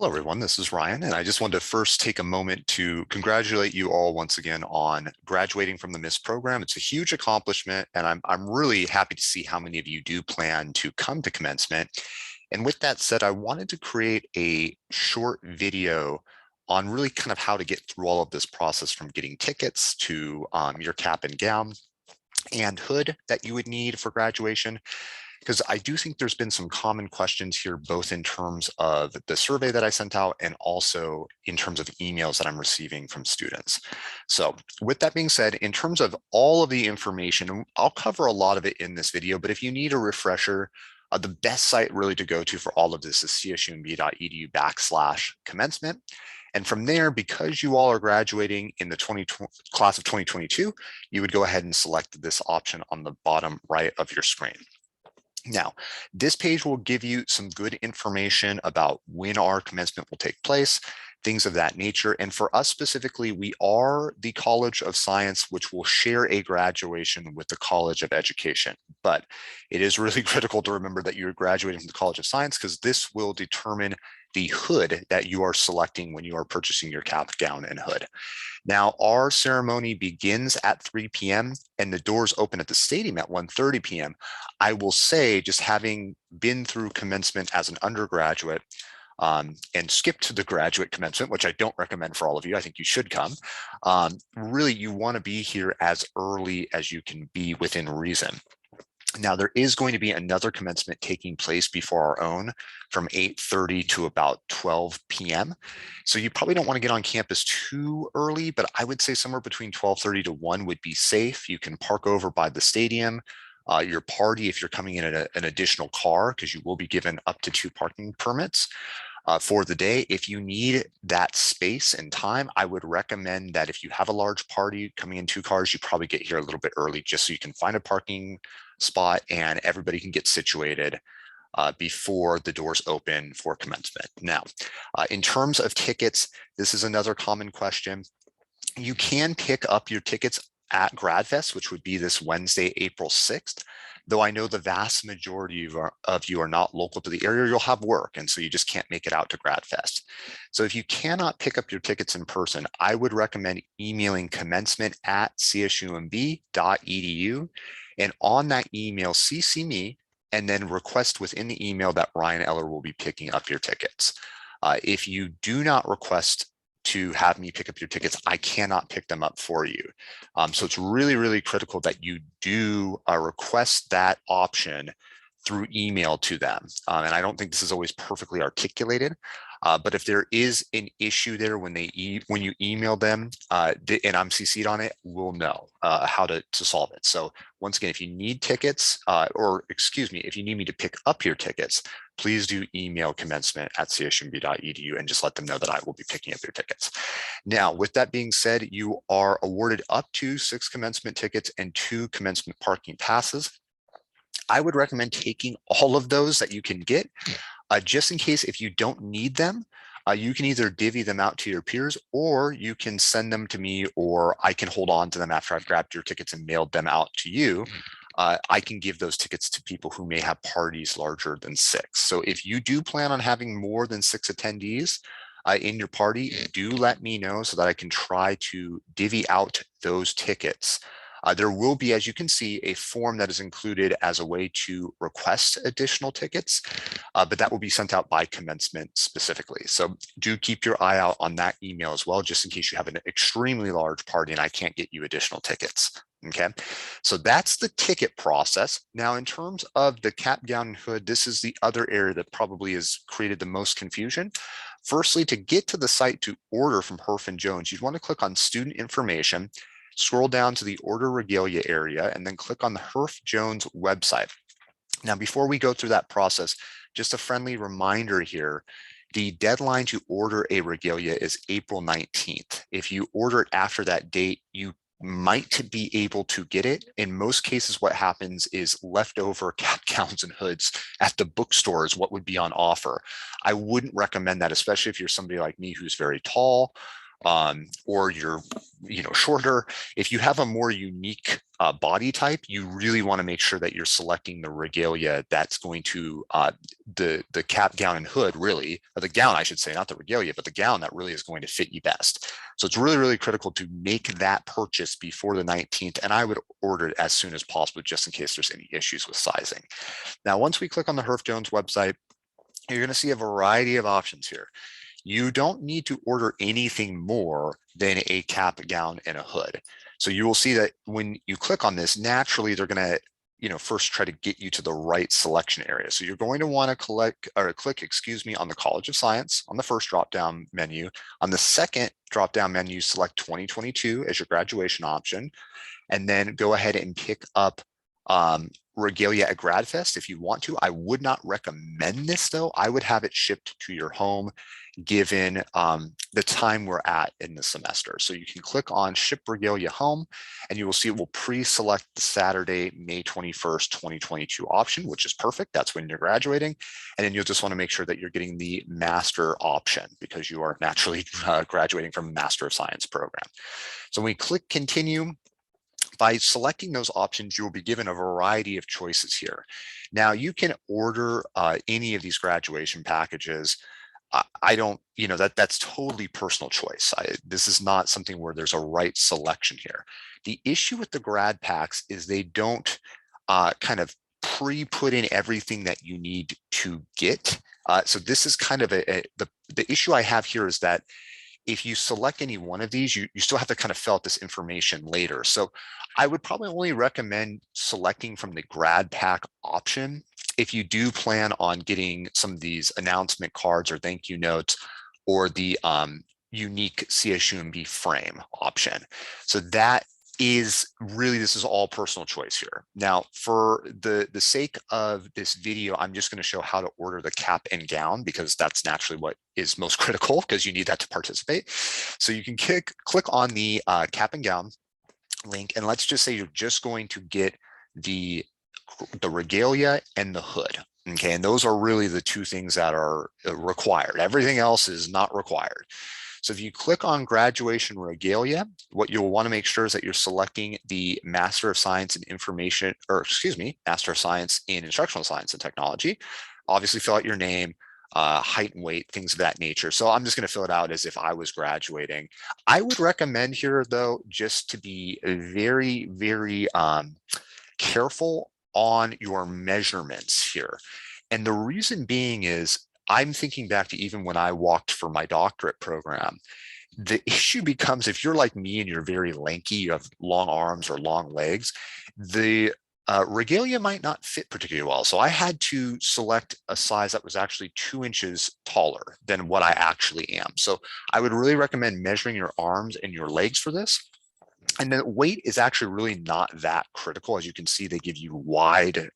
Hello, everyone. This is Ryan, and I just wanted to first take a moment to congratulate you all once again on graduating from the MISS program. It's a huge accomplishment, and I'm really happy to see how many of you do plan to come to commencement. And with that said, I wanted to create a short video on really kind of how to get through all of this process from getting tickets to your cap and gown and hood that you would need for graduation, because I do think there's been some common questions here, both in terms of the survey that I sent out and also in terms of emails that I'm receiving from students. So with that being said, in terms of all of the information, I'll cover a lot of it in this video, but if you need a refresher, the best site really to go to for all of this is csumb.edu/commencement. And from there, because you all are graduating in the class of 2022, you would go ahead and select this option on the bottom right of your screen. Now, this page will give you some good information about when our commencement will take place, things of that nature. And for us specifically, we are the College of Science, which will share a graduation with the College of Education. But it is really critical to remember that you're graduating from the College of Science, because this will determine the hood that you are selecting when you are purchasing your cap, gown, and hood. Now, our ceremony begins at 3 p.m. and the doors open at the stadium at 1:30 p.m. I will say, just having been through commencement as an undergraduate and skipped to the graduate commencement, which I don't recommend for all of you, I think you should come. Really, you want to be here as early as you can be within reason. Now, there is going to be another commencement taking place before our own from 8:30 to about 12 p.m. So you probably don't want to get on campus too early, but I would say somewhere between 12:30 to 1 would be safe. You can park over by the stadium. Your party, if you're coming in an additional car, because you will be given up to 2 parking permits for the day. If you need that space and time, I would recommend that if you have a large party coming in 2 cars, you probably get here a little bit early just so you can find a parking spot and everybody can get situated before the doors open for commencement. Now, in terms of tickets, this is another common question. You can pick up your tickets at GradFest, which would be this Wednesday, April 6th. Though I know the vast majority of you are not local to the area, you'll have work, and so you just can't make it out to GradFest. So if you cannot pick up your tickets in person, I would recommend emailing commencement@csumb.edu, and on that email, CC me, and then request within the email that Ryan Eller will be picking up your tickets. If you do not request to have me pick up your tickets, I cannot pick them up for you. So it's really, really critical that you do request that option through email to them. And I don't think this is always perfectly articulated, but if there is an issue there when you email them and I'm CC'd on it, we'll know how to solve it. So once again, if you need tickets, if you need me to pick up your tickets, please do email commencement@csumb.edu and just let them know that I will be picking up your tickets. Now, with that being said, you are awarded up to 6 commencement tickets and 2 commencement parking passes. I would recommend taking all of those that you can get, just in case if you don't need them. You can either divvy them out to your peers, or you can send them to me, or I can hold on to them after I've grabbed your tickets and mailed them out to you. I can give those tickets to people who may have parties larger than 6. So if you do plan on having more than 6 attendees in your party, do let me know so that I can try to divvy out those tickets. There will be, as you can see, a form that is included as a way to request additional tickets, but that will be sent out by commencement specifically. So do keep your eye out on that email as well, just in case you have an extremely large party and I can't get you additional tickets. Okay, so that's the ticket process. Now, in terms of the cap, gown, and hood, this is the other area that probably has created the most confusion. Firstly, to get to the site to order from Herf and Jones, you'd want to click on student information, scroll down to the order regalia area, and then click on the Herf Jones website. Now, before we go through that process, just a friendly reminder here, the deadline to order a regalia is April 19th. If you order it after that date, you might be able to get it. In most cases, what happens is leftover cap, gowns, and hoods at the bookstore is what would be on offer. I wouldn't recommend that, especially if you're somebody like me who's very tall, or you're shorter. If you have a more unique body type, you really want to make sure that you're selecting the regalia that's going to the cap, gown, and hood, really, or the gown, I should say, not the regalia, but the gown that really is going to fit you best. So it's really, really critical to make that purchase before the 19th, and I would order it as soon as possible, just in case there's any issues with sizing. Now, once we click on the Herff Jones website, you're going to see a variety of options here. You don't need to order anything more than a cap, gown, and a hood. So you will see that when you click on this, naturally they're going to, first try to get you to the right selection area. So you're going to want to click on the College of Science on the first drop-down menu. On the second drop-down menu, select 2022 as your graduation option, and then go ahead and pick up Regalia at GradFest if you want to. I would not recommend this though. I would have it shipped to your home given the time we're at in the semester. So you can click on Ship Regalia Home, and you will see it will pre-select the Saturday, May 21st, 2022 option, which is perfect. That's when you're graduating. And then you'll just want to make sure that you're getting the master option because you are naturally graduating from a Master of Science program. So when we click continue, by selecting those options, you will be given a variety of choices here. Now, you can order any of these graduation packages. I don't, that's totally personal choice. This is not something where there's a right selection here. The issue with the grad packs is they don't kind of pre-put in everything that you need to get. So this is kind of the issue I have here is that if you select any one of these, you still have to kind of fill out this information later. So I would probably only recommend selecting from the grad pack option if you do plan on getting some of these announcement cards or thank you notes or the unique CSU frame option. So that is really, this is all personal choice here. Now, for the sake of this video, I'm just going to show how to order the cap and gown because that's naturally what is most critical because you need that to participate. So you can click on the cap and gown link, and let's just say you're just going to get the regalia and the hood. Okay, and those are really the two things that are required. Everything else is not required. So if you click on graduation regalia, what you'll want to make sure is that you're selecting the Master of Science in Information, or excuse me, Master of Science in Instructional Science and Technology. Obviously fill out your name, height and weight, things of that nature. So I'm just going to fill it out as if I was graduating. I would recommend here though, just to be very, very careful on your measurements here. And the reason being is I'm thinking back to even when I walked for my doctorate program, the issue becomes if you're like me and you're very lanky, you have long arms or long legs, the regalia might not fit particularly well. So I had to select a size that was actually 2 inches taller than what I actually am. So I would really recommend measuring your arms and your legs for this. And then weight is actually really not that critical. As you can see, they give you wide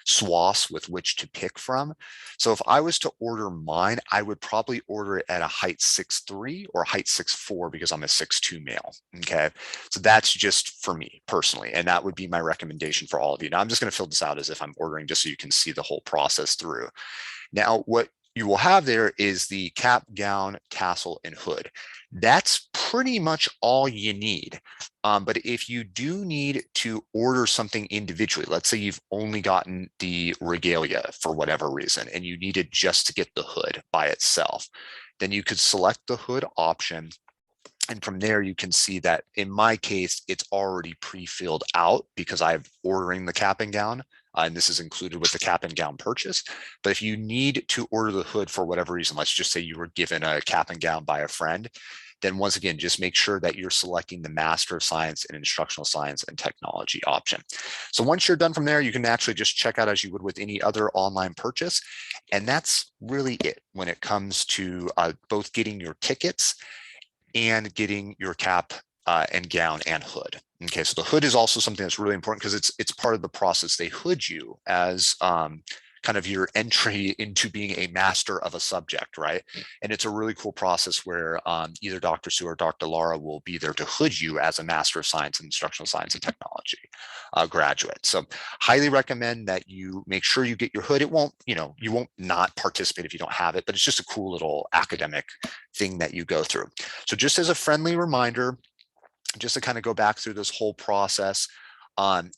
swaths with which to pick from. So if I was to order mine, I would probably order it at a height 6'3" or height 6'4" because I'm a 6'2" male. Okay, so that's just for me personally, and that would be my recommendation for all of you. Now I'm just going to fill this out as if I'm ordering just so you can see the whole process through. Now what you will have there is the cap, gown, tassel, and hood. That's pretty much all you need. But if you do need to order something individually, let's say you've only gotten the regalia for whatever reason, and you needed just to get the hood by itself, then you could select the hood option. And from there, you can see that in my case, it's already pre-filled out because I'm ordering the cap and gown. And this is included with the cap and gown purchase. But if you need to order the hood for whatever reason, let's just say you were given a cap and gown by a friend, then once again, just make sure that you're selecting the Master of Science in Instructional Science and Technology option. So once you're done from there, you can actually just check out as you would with any other online purchase. And that's really it when it comes to both getting your tickets and getting your cap and gown and hood. Okay, so the hood is also something that's really important because it's part of the process. They hood you as kind of your entry into being a master of a subject, right? And it's a really cool process where either Dr. Sue or Dr. Lara will be there to hood you as a Master of Science in Instructional Science and Technology graduate. So highly recommend that you make sure you get your hood. It won't, you won't not participate if you don't have it, but it's just a cool little academic thing that you go through. So just as a friendly reminder, just to kind of go back through this whole process,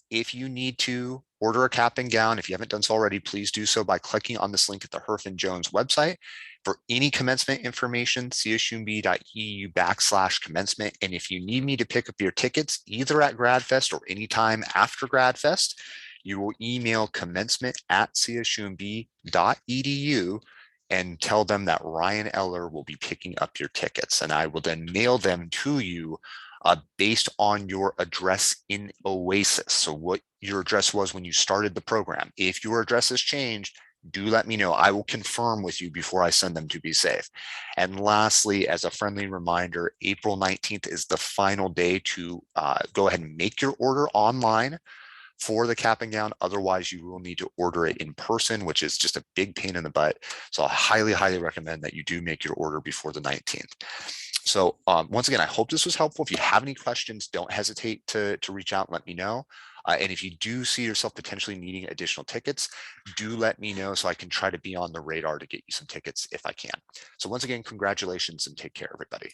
If you need to order a cap and gown, if you haven't done so already, please do so by clicking on this link at the Herf and Jones website. For any commencement information, csumb.edu/commencement. And if you need me to pick up your tickets, either at GradFest or anytime after GradFest, you will email commencement@csumb.edu and tell them that Ryan Eller will be picking up your tickets. And I will then mail them to you based on your address in Oasis. So what your address was when you started the program. If your address has changed, do let me know. I will confirm with you before I send them to be safe. And lastly, as a friendly reminder, April 19th is the final day to go ahead and make your order online for the cap and gown. Otherwise, you will need to order it in person, which is just a big pain in the butt. So I highly, highly recommend that you do make your order before the 19th. So once again, I hope this was helpful. If you have any questions, don't hesitate to reach out and let me know. And if you do see yourself potentially needing additional tickets, do let me know so I can try to be on the radar to get you some tickets if I can. So once again, congratulations and take care, everybody.